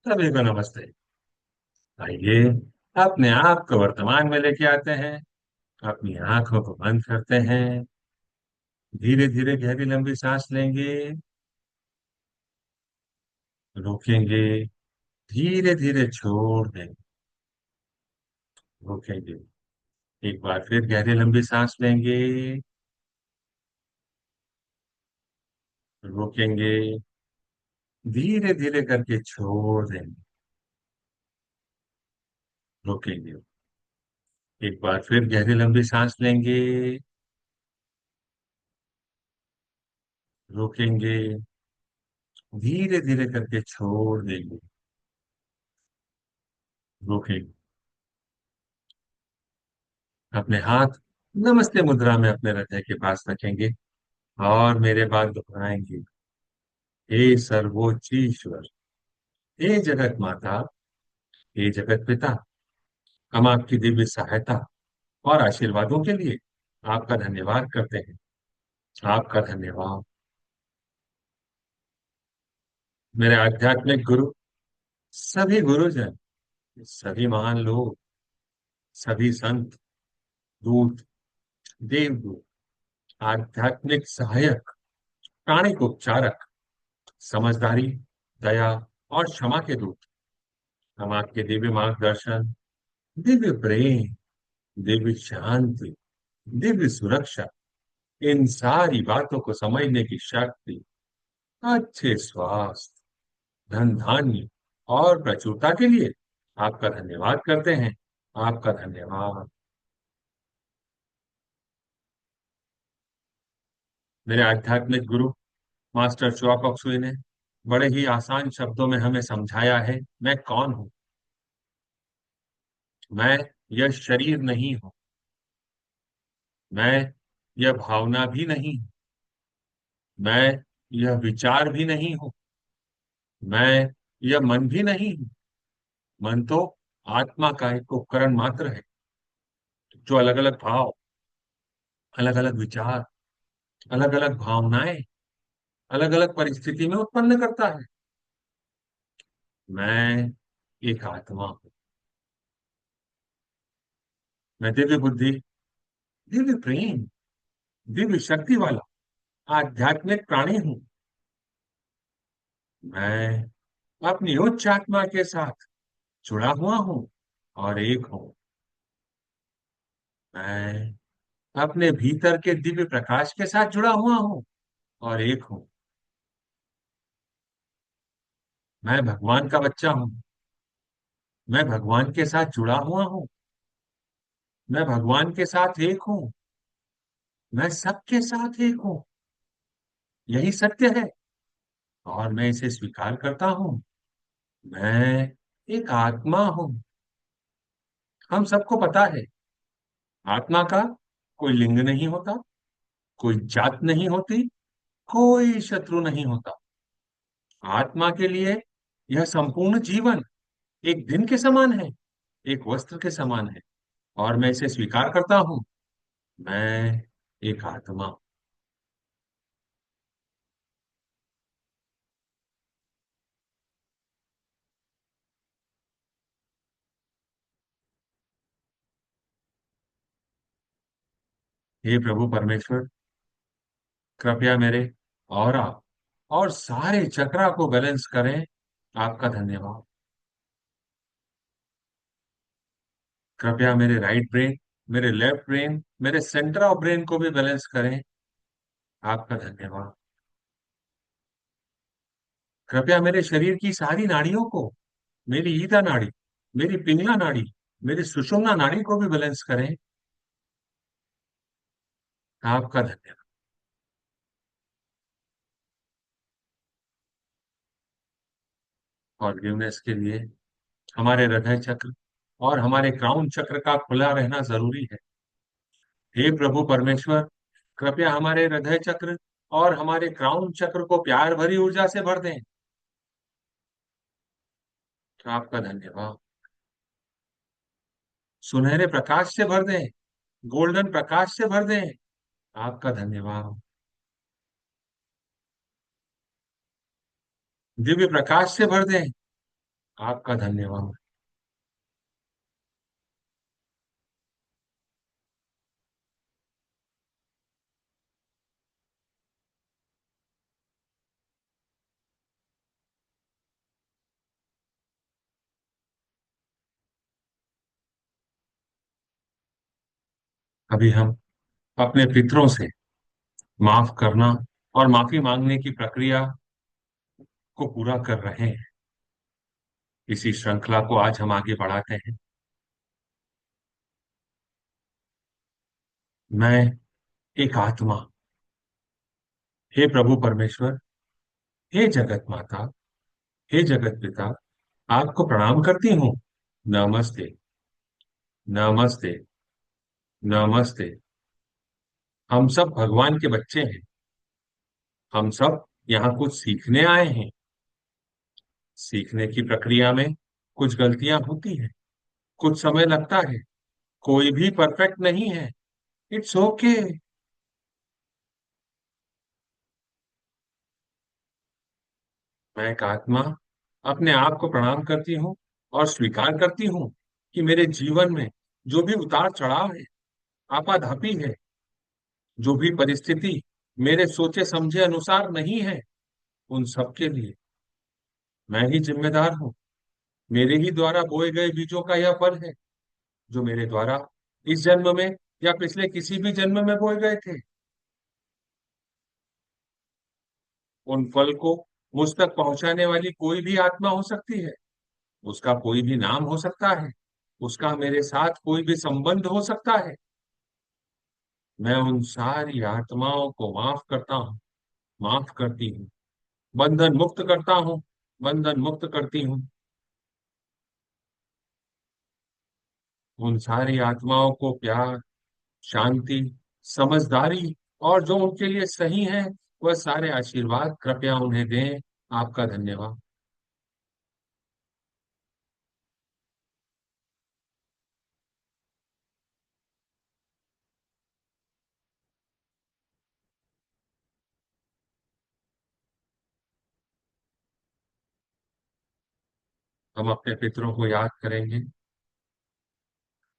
सभी को नमस्ते। आइए अपने आप को वर्तमान में लेके आते हैं। अपनी आंखों को बंद करते हैं। धीरे धीरे गहरी लंबी सांस लेंगे। रोकेंगे। धीरे धीरे छोड़ देंगे। रोकेंगे। एक बार फिर गहरी लंबी सांस लेंगे। रोकेंगे। धीरे धीरे करके छोड़ देंगे। रोकेंगे। एक बार फिर गहरी लंबी सांस लेंगे। रोकेंगे। धीरे धीरे करके छोड़ देंगे। रोकेंगे। अपने हाथ नमस्ते मुद्रा में अपने हृदय के पास रखेंगे और मेरे बाद दोहराएंगे। हे सर्वोच्च ईश्वर, हे जगत माता, हे जगत पिता, हम आपकी दिव्य सहायता और आशीर्वादों के लिए आपका धन्यवाद करते हैं। आपका धन्यवाद। मेरे आध्यात्मिक गुरु, सभी गुरुजन, सभी महान लोग, सभी संत, दूत, देवदूत, आध्यात्मिक सहायक, प्राणिक उपचारक, समझदारी, दया और क्षमा के दूत, हम आपके दिव्य मार्गदर्शन, दिव्य प्रेम, दिव्य शांति, दिव्य सुरक्षा, इन सारी बातों को समझने की शक्ति, अच्छे स्वास्थ्य, धन धान्य और प्रचुरता के लिए आपका धन्यवाद करते हैं। आपका धन्यवाद। मेरे आध्यात्मिक गुरु मास्टर च्वाक सुई ने बड़े ही आसान शब्दों में हमें समझाया है, मैं कौन हूं। मैं यह शरीर नहीं हूं। मैं यह भावना भी नहीं हूं। मैं यह विचार भी नहीं हूं। मैं यह मन भी नहीं हूं। मन तो आत्मा का एक उपकरण मात्र है, जो अलग अलग भाव, अलग अलग विचार, अलग अलग भावनाएं, अलग अलग परिस्थिति में उत्पन्न करता है। मैं एक आत्मा हूं। मैं दिव्य बुद्धि, दिव्य प्रेम, दिव्य शक्ति वाला आध्यात्मिक प्राणी हूं। मैं अपनी उच्च आत्मा के साथ जुड़ा हुआ हूं और एक हूं। मैं अपने भीतर के दिव्य प्रकाश के साथ जुड़ा हुआ हूं और एक हूं। मैं भगवान का बच्चा हूं। मैं भगवान के साथ जुड़ा हुआ हूं। मैं भगवान के साथ एक हूं। मैं सबके साथ एक हूं। यही सत्य है और मैं इसे स्वीकार करता हूं। मैं एक आत्मा हूं। हम सबको पता है, आत्मा का कोई लिंग नहीं होता, कोई जात नहीं होती, कोई शत्रु नहीं होता। आत्मा के लिए यह संपूर्ण जीवन एक दिन के समान है, एक वस्त्र के समान है और मैं इसे स्वीकार करता हूं। मैं एक आत्मा हूं। हे प्रभु परमेश्वर, कृपया मेरे ऑरा और सारे चक्रा को बैलेंस करें। आपका धन्यवाद। कृपया मेरे राइट ब्रेन, मेरे लेफ्ट ब्रेन, मेरे सेंटर ऑफ ब्रेन को भी बैलेंस करें। आपका धन्यवाद। कृपया मेरे शरीर की सारी नाड़ियों को, मेरी ईदा नाड़ी, मेरी पिंगला नाड़ी, मेरी सुषुम्ना नाड़ी को भी बैलेंस करें। आपका धन्यवाद। फॉरगिवनेस के लिए हमारे हृदय चक्र और हमारे क्राउन चक्र का खुला रहना जरूरी है। हे प्रभु परमेश्वर, कृपया हमारे हृदय चक्र और हमारे क्राउन चक्र को प्यार भरी ऊर्जा से भर दें। आपका धन्यवाद। सुनहरे प्रकाश से भर दें, गोल्डन प्रकाश से भर दें। आपका धन्यवाद। दिव्य प्रकाश से भर दें। आपका धन्यवाद। अभी हम अपने पितरों से माफ करना और माफी मांगने की प्रक्रिया को पूरा कर रहे हैं। इसी श्रृंखला को आज हम आगे बढ़ाते हैं। मैं एक आत्मा, हे प्रभु परमेश्वर, हे जगत माता, हे जगत पिता, आपको प्रणाम करती हूँ। नमस्ते। नमस्ते। नमस्ते। हम सब भगवान के बच्चे हैं। हम सब यहाँ कुछ सीखने आए हैं। सीखने की प्रक्रिया में कुछ गलतियां होती हैं, कुछ समय लगता है। कोई भी परफेक्ट नहीं है। It's okay. मैं एक आत्मा अपने आप को प्रणाम करती हूँ और स्वीकार करती हूँ कि मेरे जीवन में जो भी उतार चढ़ाव है, आपाधापी है, जो भी परिस्थिति मेरे सोचे समझे अनुसार नहीं है, उन सब के लिए मैं ही जिम्मेदार हूँ। मेरे ही द्वारा बोए गए बीजों का यह फल है, जो मेरे द्वारा इस जन्म में या पिछले किसी भी जन्म में बोए गए थे। उन फल को मुझ तक पहुंचाने वाली कोई भी आत्मा हो सकती है। उसका कोई भी नाम हो सकता है। उसका मेरे साथ कोई भी संबंध हो सकता है। मैं उन सारी आत्माओं को माफ करता हूँ, माफ करती हूँ। बंधन मुक्त करता हूँ, बंधन मुक्त करती हूँ। उन सारी आत्माओं को प्यार, शांति, समझदारी और जो उनके लिए सही है, वह सारे आशीर्वाद कृपया उन्हें दें। आपका धन्यवाद। हम अपने पितरों को याद करेंगे,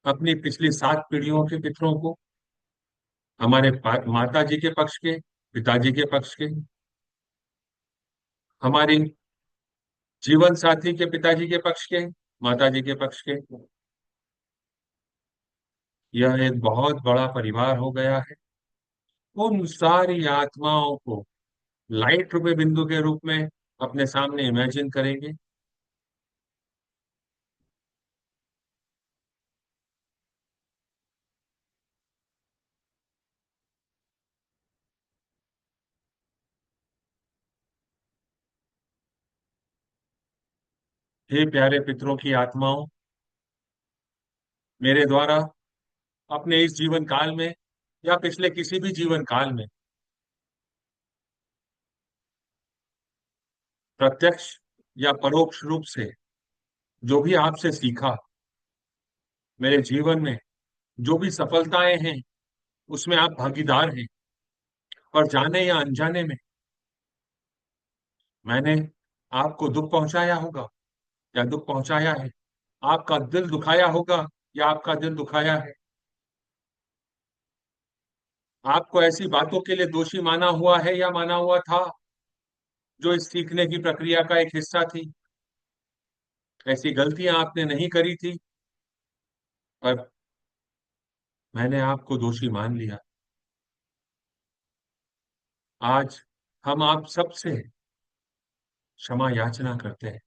अपनी पिछली 7 पीढ़ियों के पितरों को, हमारे माता जी के पक्ष के, पिताजी के पक्ष के, हमारी जीवन साथी के पिताजी के पक्ष के, माता जी के पक्ष के। यह एक बहुत बड़ा परिवार हो गया है। उन सारी आत्माओं को लाइट रूपे बिंदु के रूप में अपने सामने इमेजिन करेंगे। हे प्यारे पितरों की आत्माओं, मेरे द्वारा अपने इस जीवन काल में या पिछले किसी भी जीवन काल में प्रत्यक्ष या परोक्ष रूप से जो भी आपसे सीखा, मेरे जीवन में जो भी सफलताएं हैं, उसमें आप भागीदार हैं। और जाने या अनजाने में मैंने आपको दुख पहुंचाया होगा या दुख पहुंचाया है, आपका दिल दुखाया होगा या आपका दिल दुखाया है, आपको ऐसी बातों के लिए दोषी माना हुआ है या माना हुआ था जो इस सीखने की प्रक्रिया का एक हिस्सा थी। ऐसी गलतियां आपने नहीं करी थी, पर मैंने आपको दोषी मान लिया। आज हम आप सबसे क्षमा याचना करते हैं,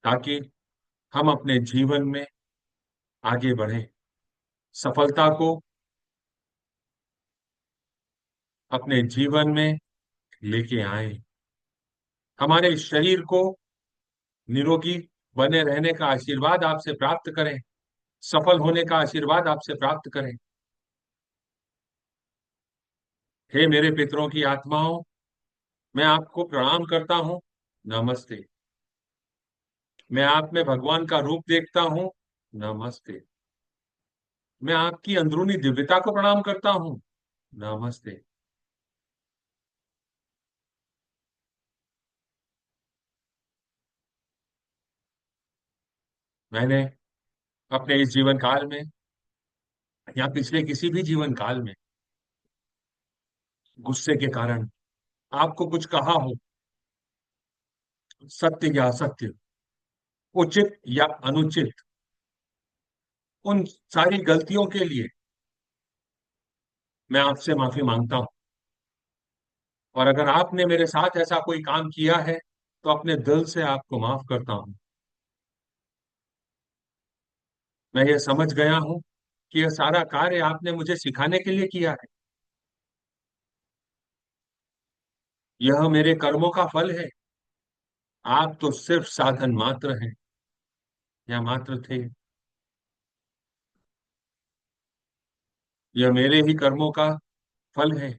ताकि हम अपने जीवन में आगे बढ़ें, सफलता को अपने जीवन में लेके आए, हमारे इस शरीर को निरोगी बने रहने का आशीर्वाद आपसे प्राप्त करें, सफल होने का आशीर्वाद आपसे प्राप्त करें। हे मेरे पितरों की आत्माओं, मैं आपको प्रणाम करता हूँ। नमस्ते। मैं आप में भगवान का रूप देखता हूँ। नमस्ते। मैं आपकी अंदरूनी दिव्यता को प्रणाम करता हूँ। नमस्ते। मैंने अपने इस जीवन काल में या पिछले किसी भी जीवन काल में गुस्से के कारण आपको कुछ कहा हो, सत्य या असत्य, उचित या अनुचित, उन सारी गलतियों के लिए मैं आपसे माफी मांगता हूं। और अगर आपने मेरे साथ ऐसा कोई काम किया है तो अपने दिल से आपको माफ करता हूं। मैं ये समझ गया हूं कि यह सारा कार्य आपने मुझे सिखाने के लिए किया है। यह मेरे कर्मों का फल है। आप तो सिर्फ साधन मात्र हैं या मात्र थे। यह मेरे ही कर्मों का फल है,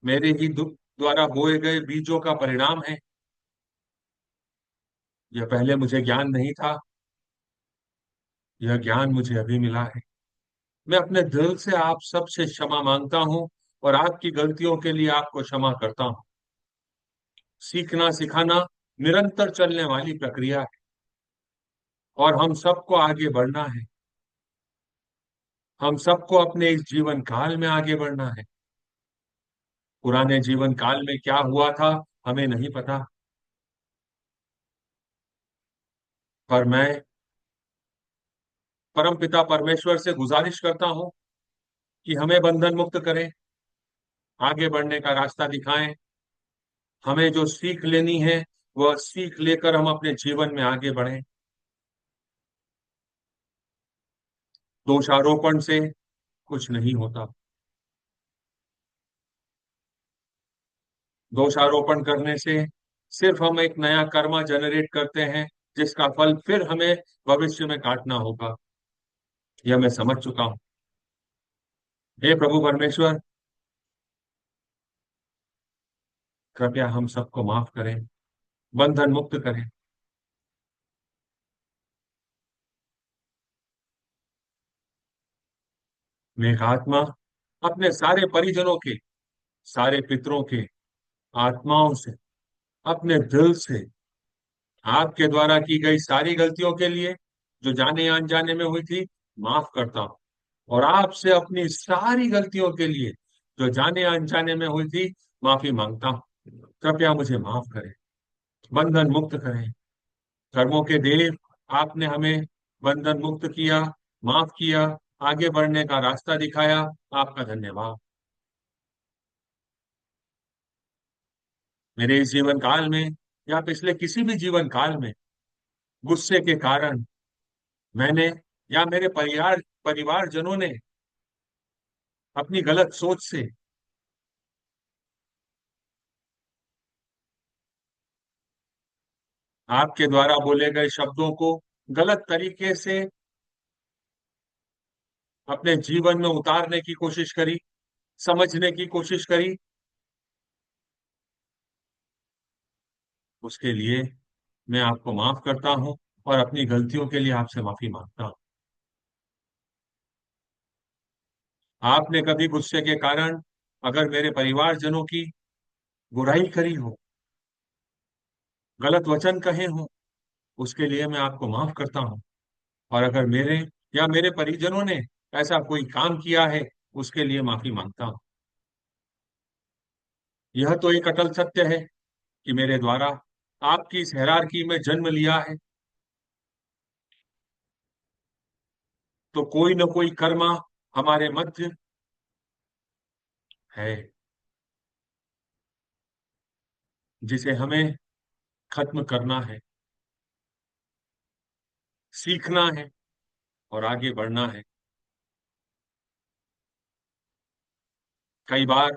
मेरे ही दुख द्वारा बोए गए बीजों का परिणाम है। यह पहले मुझे ज्ञान नहीं था, यह ज्ञान मुझे अभी मिला है। मैं अपने दिल से आप सबसे क्षमा मांगता हूं और आपकी गलतियों के लिए आपको क्षमा करता हूं। सीखना सिखाना निरंतर चलने वाली प्रक्रिया है और हम सबको आगे बढ़ना है। हम सबको अपने इस जीवन काल में आगे बढ़ना है। पुराने जीवन काल में क्या हुआ था हमें नहीं पता, पर मैं परमपिता परमेश्वर से गुजारिश करता हूं कि हमें बंधन मुक्त करें, आगे बढ़ने का रास्ता दिखाएं। हमें जो सीख लेनी है वह सीख लेकर हम अपने जीवन में आगे बढ़ें। दोषारोपण से कुछ नहीं होता। दोषारोपण करने से सिर्फ हम एक नया कर्मा जनरेट करते हैं जिसका फल फिर हमें भविष्य में काटना होगा। यह मैं समझ चुका हूं। हे प्रभु परमेश्वर, कृपया हम सबको माफ करें, बंधन मुक्त करें। नेक आत्मा अपने सारे परिजनों के, सारे पितरों के आत्माओं से, अपने दिल से आपके द्वारा की गई सारी गलतियों के लिए जो जाने या अनजाने में हुई थी माफ करता हूं। और आपसे अपनी सारी गलतियों के लिए जो जाने या अनजाने में हुई थी माफी मांगता हूं। कृपया मुझे माफ करें, बंधन मुक्त करें। कर्मों के देव, आपने हमें बंधन मुक्त किया, माफ किया, आगे बढ़ने का रास्ता दिखाया। आपका धन्यवाद। मेरे इस जीवन काल में या पिछले किसी भी जीवन काल में गुस्से के कारण मैंने या मेरे परिवारजनों ने अपनी गलत सोच से आपके द्वारा बोले गए शब्दों को गलत तरीके से अपने जीवन में उतारने की कोशिश करी, समझने की कोशिश करी। उसके लिए मैं आपको माफ करता हूं और अपनी गलतियों के लिए आपसे माफी मांगता हूं। आपने कभी गुस्से के कारण अगर मेरे परिवारजनों की बुराई करी हो, गलत वचन कहे हो, उसके लिए मैं आपको माफ करता हूं। और अगर मेरे या मेरे परिजनों ने ऐसा कोई काम किया है उसके लिए माफी मांगता हूं। यह तो एक अटल सत्य है कि मेरे द्वारा आपकी इस हायरार्की में जन्म लिया है तो कोई न कोई कर्मा हमारे मध्य है जिसे हमें खत्म करना है, सीखना है और आगे बढ़ना है। कई बार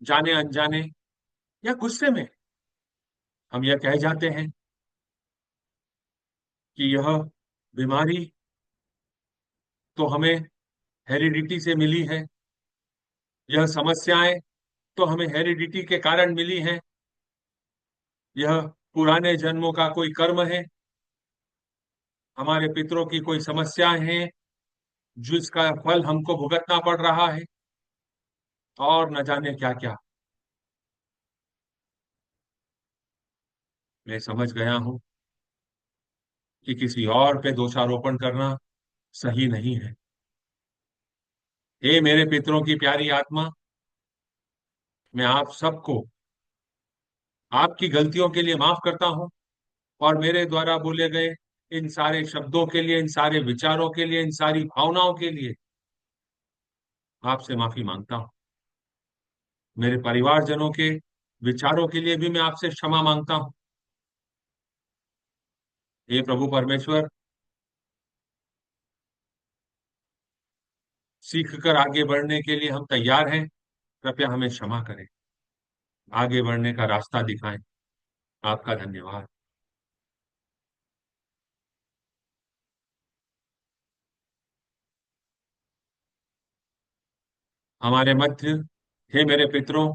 जाने अनजाने या गुस्से में हम यह कह जाते हैं कि यह बीमारी तो हमें हेरिडिटी से मिली है, यह समस्याएं तो हमें हेरिडिटी के कारण मिली हैं, यह पुराने जन्मों का कोई कर्म है, हमारे पितरों की कोई समस्याएं हैं जिसका फल हमको भुगतना पड़ रहा है और न जाने क्या क्या। मैं समझ गया हूं कि किसी और पे दोषारोपण करना सही नहीं है। हे मेरे पितरों की प्यारी आत्मा, मैं आप सबको आपकी गलतियों के लिए माफ करता हूं, और मेरे द्वारा बोले गए इन सारे शब्दों के लिए, इन सारे विचारों के लिए, इन सारी भावनाओं के लिए आपसे माफी मांगता हूं। मेरे परिवारजनों के विचारों के लिए भी मैं आपसे क्षमा मांगता हूं। हे प्रभु परमेश्वर, सीख कर आगे बढ़ने के लिए हम तैयार हैं। कृपया हमें क्षमा करें, आगे बढ़ने का रास्ता दिखाएं। आपका धन्यवाद। हमारे मध्य, हे मेरे पितरों,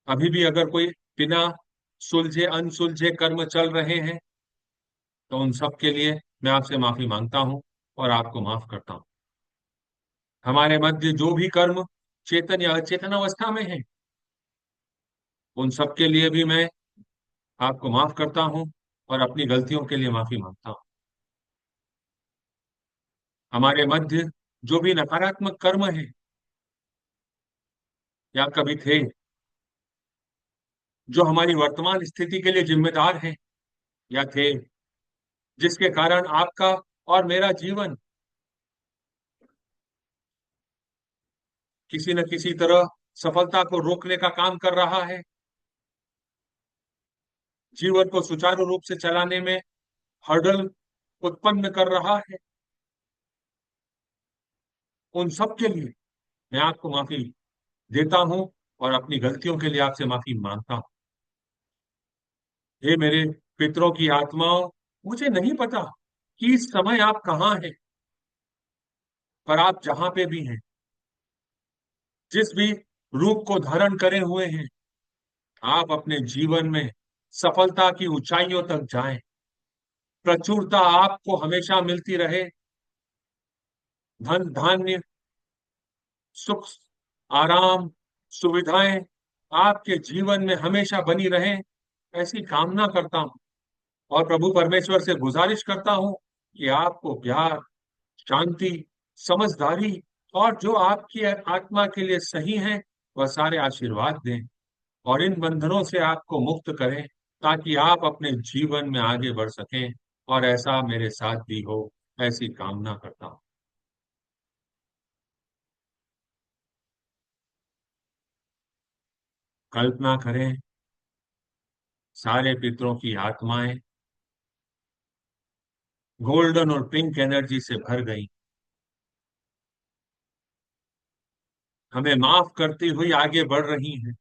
अभी भी अगर कोई बिना सुलझे अनसुलझे कर्म चल रहे हैं, तो उन सब के लिए मैं आपसे माफी मांगता हूं और आपको माफ करता हूं। हमारे मध्य जो भी कर्म चेतन या अचेतन अवस्था में है, उन सब के लिए भी मैं आपको माफ करता हूं और अपनी गलतियों के लिए माफी मांगता हूं। हमारे मध्य जो भी नकारात्मक कर्म है या कभी थे, जो हमारी वर्तमान स्थिति के लिए जिम्मेदार हैं या थे, जिसके कारण आपका और मेरा जीवन किसी न किसी तरह सफलता को रोकने का काम कर रहा है, जीवन को सुचारू रूप से चलाने में हर्डल उत्पन्न कर रहा है, उन सब के लिए मैं आपको माफी देता हूं और अपनी गलतियों के लिए आपसे माफी मांगता हूं। हे मेरे पितरों की आत्माओं, मुझे नहीं पता कि इस समय आप कहाँ हैं, पर आप जहां पे भी हैं, जिस भी रूप को धारण करे हुए हैं, आप अपने जीवन में सफलता की ऊंचाइयों तक जाएं। प्रचुरता आपको हमेशा मिलती रहे। धन धान्य, सुख, आराम, सुविधाएं आपके जीवन में हमेशा बनी रहें, ऐसी कामना करता हूं। और प्रभु परमेश्वर से गुजारिश करता हूं कि आपको प्यार, शांति, समझदारी और जो आपकी आत्मा के लिए सही है, वह सारे आशीर्वाद दें और इन बंधनों से आपको मुक्त करें, ताकि आप अपने जीवन में आगे बढ़ सकें। और ऐसा मेरे साथ भी हो, ऐसी कामना करता हूं। कल्पना करें, सारे पितरों की आत्माएं गोल्डन और पिंक एनर्जी से भर गई, हमें माफ करती हुई आगे बढ़ रही हैं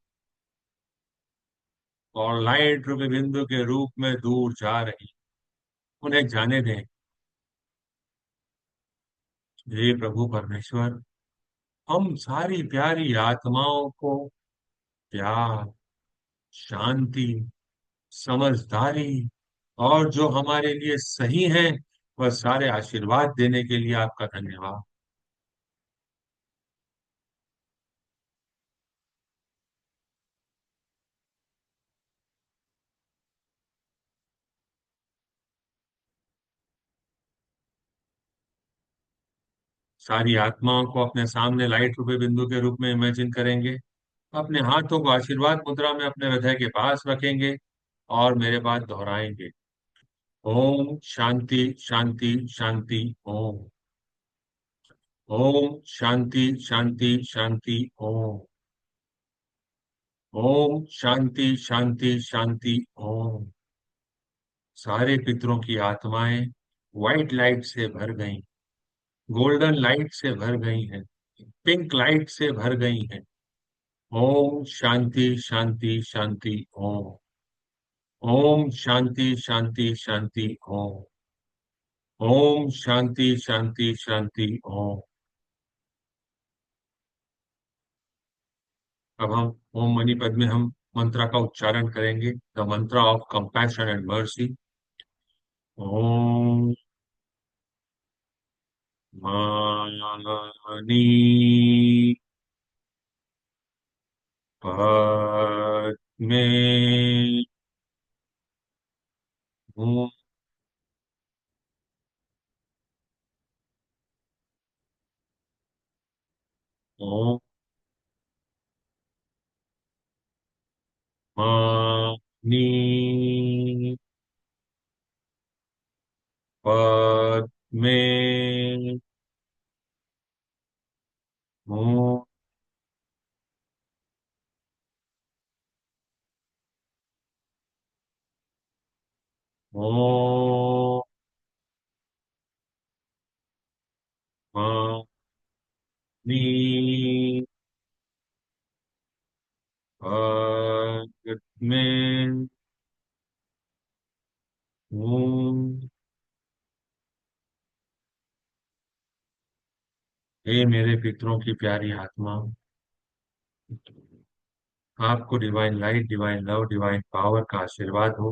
और लाइट रूपी बिंदु के रूप में दूर जा रही। उन्हें जाने दें। हे प्रभु परमेश्वर, हम सारी प्यारी आत्माओं को प्यार, शांति, समझदारी और जो हमारे लिए सही है, वह सारे आशीर्वाद देने के लिए आपका धन्यवाद। सारी आत्माओं को अपने सामने लाइट रूपी बिंदु के रूप में इमेजिन करेंगे, अपने हाथों को आशीर्वाद मुद्रा में अपने हृदय के पास रखेंगे और मेरे बाद दोहराएंगे। ओम शांति शांति शांति। ओम। ओम शांति शांति शांति। ओम। ओम शांति शांति शांति। ओम। सारे पितरों की आत्माएं व्हाइट लाइट से भर गई, गोल्डन लाइट से भर गई हैं, पिंक लाइट से भर गई हैं। ओम शांति शांति शांति। ओम। ओम शांति शांति शांति। ओम। ओम शांति शांति शांति। ओम। अब हम ओम मनी पद में हम मंत्र का उच्चारण करेंगे, the mantra of compassion and mercy. ओम मनी पद्मे ओम मनी पद्मे ओम ओम मनी पद्मे ओम। हे मेरे पितरों की प्यारी आत्मा, आपको divine light, divine love, divine power का आशीर्वाद हो।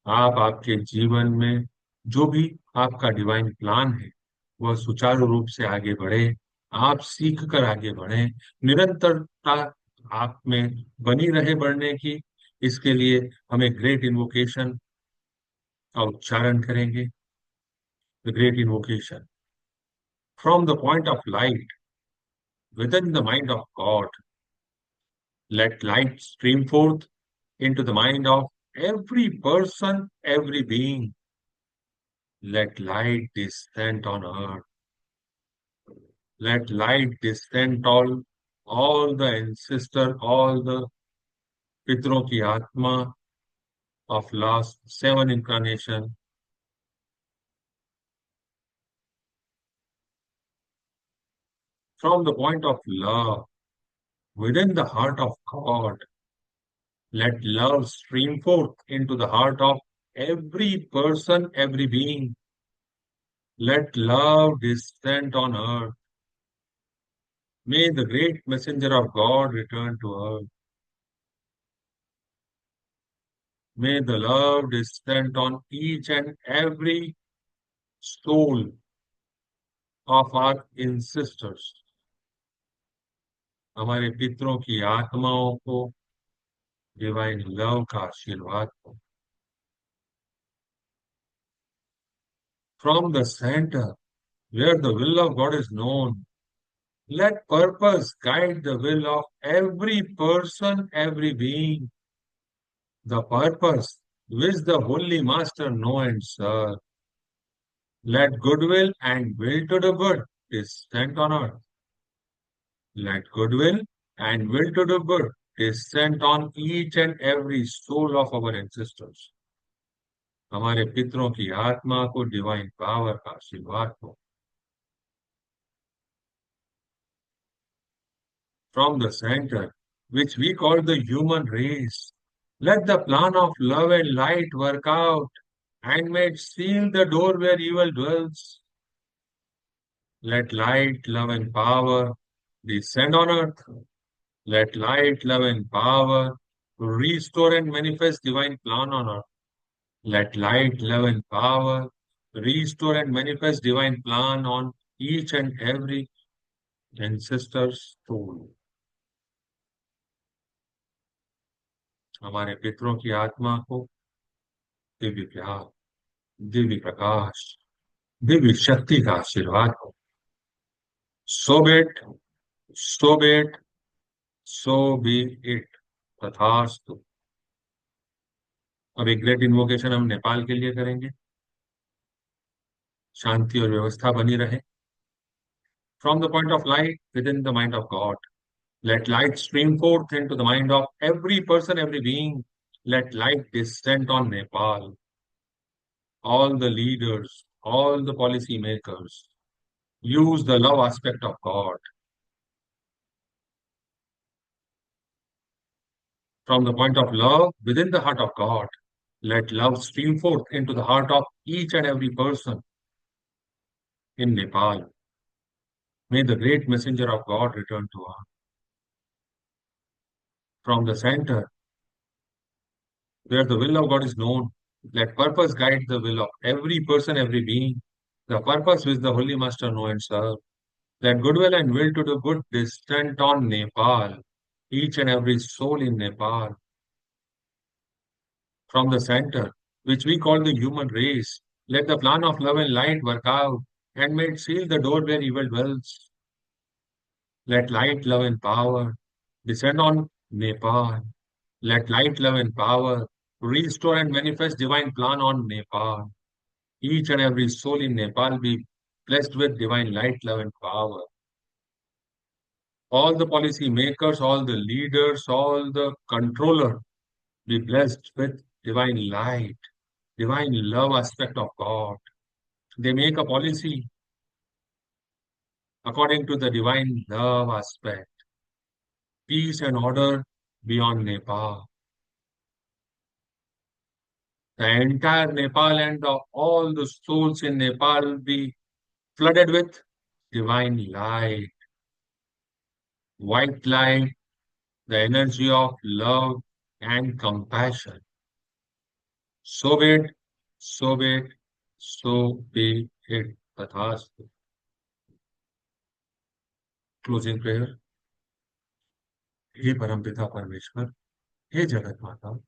आप आपके जीवन में जो भी आपका डिवाइन प्लान है वह सुचारू रूप से आगे बढ़े। आप सीख कर आगे बढ़े, निरंतरता आप में बनी रहे बढ़ने की। इसके लिए हम एक ग्रेट इन्वोकेशन का उच्चारण करेंगे। The great invocation from the point of light with in the mind of God, let light stream forth into the mind of every person, every being. Let light descend on earth. Let light descend all the ancestor, all the पितरों की आत्मा of last 7 incarnation. From the point of love within the heart of God, let love stream forth into the heart of every person, every being. Let love descend on earth. May the great messenger of God return to earth. May the love descend on each and every soul of our ancestors. हमारे पितरों की आत्माओं को divine love का आशीर्वाद हो। From the center where the will of God is known, let purpose guide the will of every person, every being. The purpose which the Holy Master know and serve. Let goodwill and will to do good descend on earth. Let goodwill and will to do good descend on each and every soul of our ancestors. हमारे पितरों की आत्मा को divine power का आशीर्वाद हो। From the center, which we call the human race, let the plan of love and light work out and may it seal the door where evil dwells. Let light, love, and power descend on earth. Let light, love, and power restore and manifest divine plan on earth. Let light, love, and power restore and manifest divine plan on each and every ancestor's soul. हमारे पितरों की आत्मा को दिव्य प्यार, दिव्य प्रकाश, दिव्य शक्ति का आशीर्वाद हो। So be it, so be it, so be it. तथास्तु। अब एक ग्रेट इन्वोकेशन हम नेपाल के लिए करेंगे। शांति और व्यवस्था बनी रहे। From the point of light within the mind of God, let light stream forth into the mind of every person, every being. Let light descend on Nepal. All the leaders, all the policy makers, use the love aspect of God. From the point of love within the heart of God, let love stream forth into the heart of each and every person in Nepal. May the great messenger of God return to us. From the center, where the will of God is known, let purpose guide the will of every person, every being. The purpose which the Holy Master know and serve. Let goodwill and will to do good descend on Nepal, each and every soul in Nepal. From the center, which we call the human race, let the plan of love and light work out, and may it seal the door where evil dwells. Let light, love, and power descend on Nepal. Let light, love, and power restore and manifest divine plan on Nepal. Each and every soul in Nepal be blessed with divine light, love, and power. All the policy makers, all the leaders, all the controller be blessed with divine light, divine love aspect of God. They make a policy according to the divine love aspect. Peace and order beyond Nepal. The entire Nepal and all the souls in Nepal be flooded with divine light, white light, the energy of love and compassion. So be it, so be it, so be it. Tathastu. Closing prayer. हे परमपिता परमेश्वर, हे जगत माता,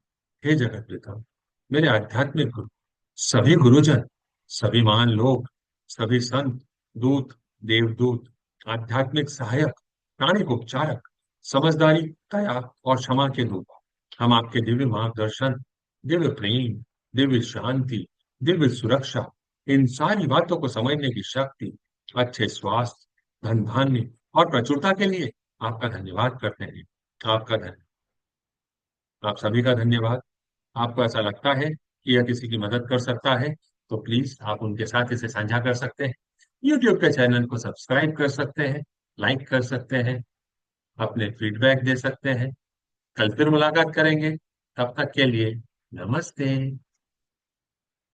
हे जगत पिता, मेरे आध्यात्मिक गुरु, सभी गुरुजन, सभी महान लोग, सभी संत, दूत, देवदूत, आध्यात्मिक सहायक, प्राणिक उपचारक, समझदारी, दया और क्षमा के दूत, हम आपके दिव्य मार्गदर्शन, दिव्य प्रेम, दिव्य शांति, दिव्य सुरक्षा, इन सारी बातों को समझने की शक्ति, अच्छे स्वास्थ्य, धन धान्य और प्रचुरता के लिए आपका धन्यवाद करते हैं। आपका धन्यवाद। आप सभी का धन्यवाद। आपको ऐसा लगता है कि यह किसी की मदद कर सकता है, तो प्लीज आप उनके साथ इसे साझा कर सकते हैं। यूट्यूब के चैनल को सब्सक्राइब कर सकते हैं, लाइक कर सकते हैं, अपने फीडबैक दे सकते हैं। कल फिर मुलाकात करेंगे। तब तक के लिए नमस्ते।